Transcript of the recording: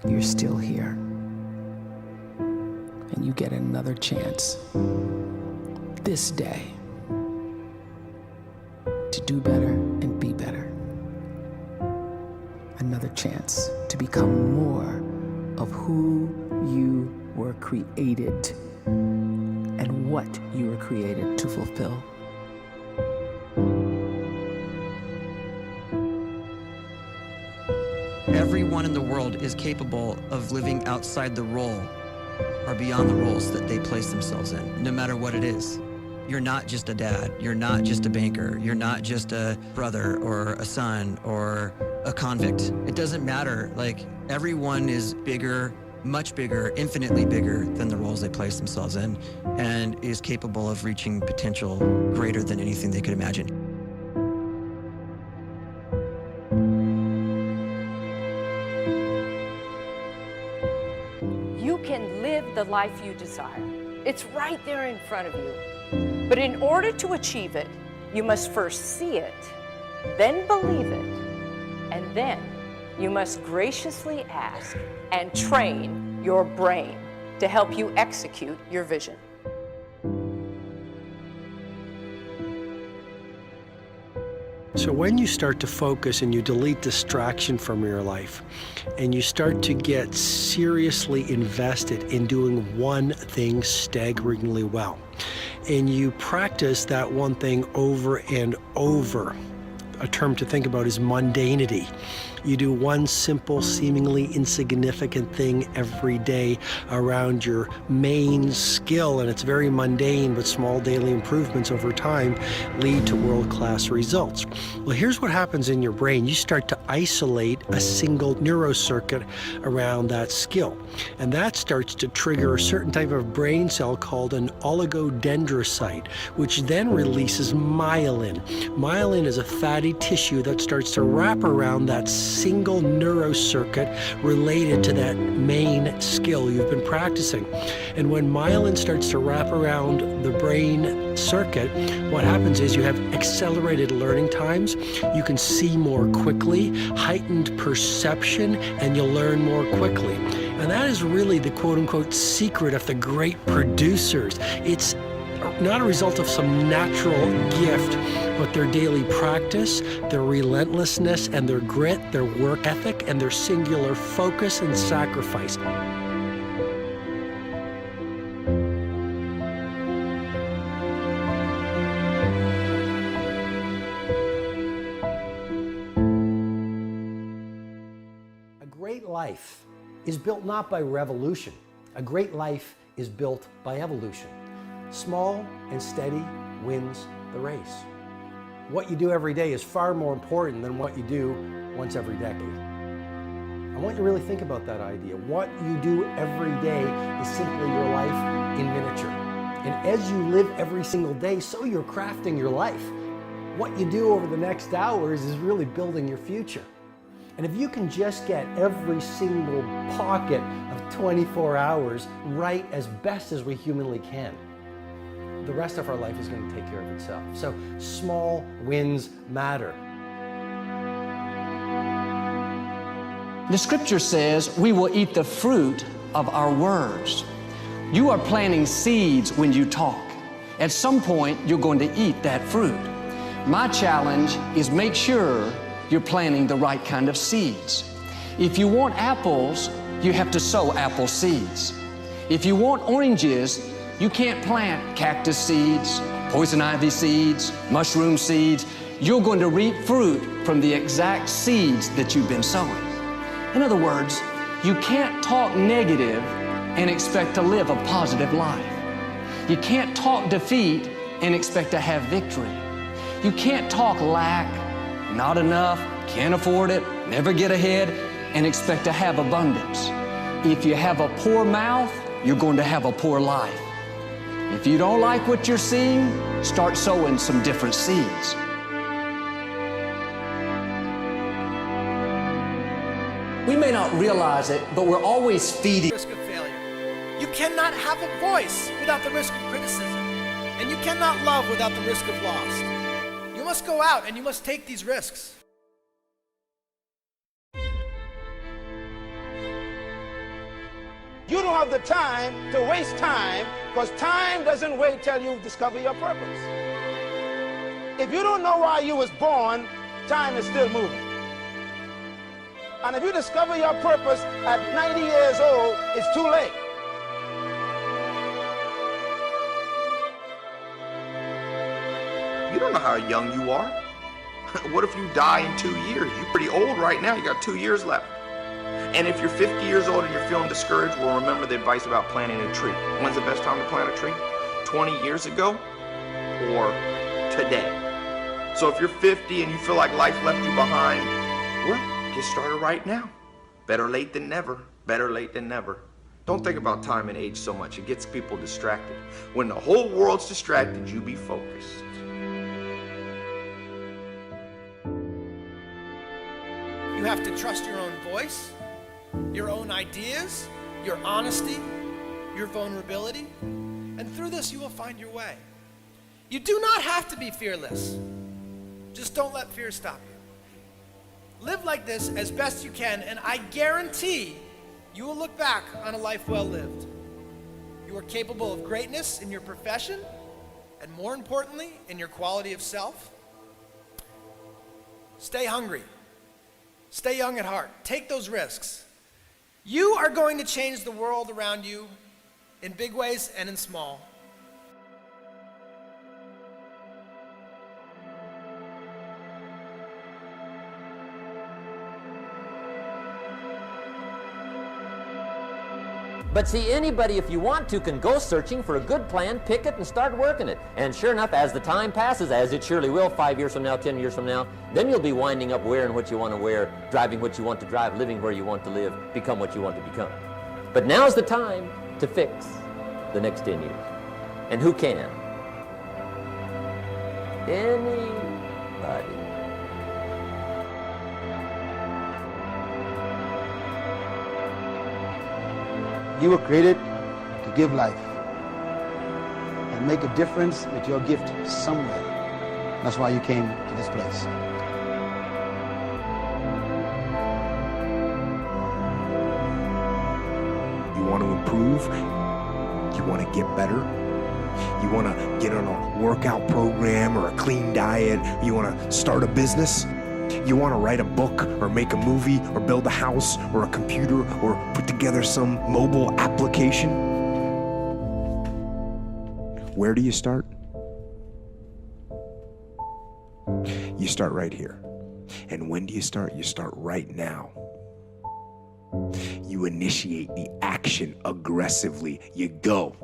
you're still here. And you get another chance this day to do better and be better. Another chance to become more of who you were created and what you were created to fulfill. Everyone in the world is capable of living outside the role or beyond the roles that they place themselves in, no matter what it is. You're not just a dad, you're not just a banker, you're not just a brother or a son or a convict. It doesn't matter. Like, everyone is bigger, much bigger, infinitely bigger than the roles they place themselves in, and is capable of reaching potential greater than anything they could imagine. You can live the life you desire. It's right there in front of you. But in order to achieve it, you must first see it, then believe it, and then you must graciously ask and train your brain to help you execute your vision. So when you start to focus and you delete distraction from your life, and you start to get seriously invested in doing one thing staggeringly well, and you practice that one thing over and over, a term to think about is mundanity. You do one simple, seemingly insignificant thing every day around your main skill, and it's very mundane, but small daily improvements over time lead to world-class results. Well, here's what happens in your brain. You start to isolate a single neurocircuit around that skill, and that starts to trigger a certain type of brain cell called an oligodendrocyte, which then releases myelin. Myelin is a fatty tissue that starts to wrap around that single neurocircuit related to that main skill you've been practicing. And when myelin starts to wrap around the brain circuit, what happens is you have accelerated learning times, you can see more quickly, heightened perception, and you'll learn more quickly. And that is really the quote-unquote secret of the great producers. It's not a result of some natural gift, but their daily practice, their relentlessness and their grit, their work ethic, and their singular focus and sacrifice. A great life is built not by revolution. A great life is built by evolution. Small and steady wins the race. What you do every day is far more important than what you do once every decade. I want you to really think about that idea. What you do every day is simply your life in miniature. And as you live every single day, so you're crafting your life. What you do over the next hours is really building your future. And if you can just get every single pocket of 24 hours right as best as we humanly can, the rest of our life is going to take care of itself. So small wins matter. The scripture says we will eat the fruit of our words. You are planting seeds when you talk. At some point, you're going to eat that fruit. My challenge is make sure you're planting the right kind of seeds. If you want apples, you have to sow apple seeds. If you want oranges, you can't plant cactus seeds, poison ivy seeds, mushroom seeds. You're going to reap fruit from the exact seeds that you've been sowing. In other words, you can't talk negative and expect to live a positive life. You can't talk defeat and expect to have victory. You can't talk lack, not enough, can't afford it, never get ahead, and expect to have abundance. If you have a poor mouth, you're going to have a poor life. If you don't like what you're seeing, start sowing some different seeds. We may not realize it, but we're always feeding. Risk of failure. You cannot have a voice without the risk of criticism. And you cannot love without the risk of loss. You must go out and you must take these risks. You don't have the time to waste time, because time doesn't wait till you discover your purpose. If you don't know why you was born, time is still moving. And if you discover your purpose at 90 years old, it's too late. You don't know how young you are. What if you die in 2 years? You're pretty old right now. You got 2 years left. And if you're 50 years old and you're feeling discouraged, well, remember the advice about planting a tree. When's the best time to plant a tree? 20 years ago or today? So if you're 50 and you feel like life left you behind, well, get started right now. Better late than never. Better late than never. Don't think about time and age so much. It gets people distracted. When the whole world's distracted, you be focused. You have to trust your own voice, your own ideas, your honesty, your vulnerability, and through this you will find your way. You do not have to be fearless. Just don't let fear stop you. Live like this as best you can, and I guarantee you will look back on a life well lived. You are capable of greatness in your profession, and more importantly, in your quality of self. Stay hungry. Stay young at heart. Take those risks. You are going to change the world around you in big ways and in small. But see, anybody, if you want to, can go searching for a good plan, pick it, and start working it. And sure enough, as the time passes, as it surely will 5 years from now, 10 years from now, then you'll be winding up wearing what you want to wear, driving what you want to drive, living where you want to live, become what you want to become. But now's the time to fix the next 10 years. And who can? Anybody. You were created to give life and make a difference with your gift somewhere. That's why you came to this place. You want to improve? You want to get better? You want to get on a workout program or a clean diet? You want to start a business? You want to write a book or make a movie or build a house or a computer or put together some mobile application? Where do you start? You start right here. And when do you start? You start right now. You initiate the action aggressively. You go.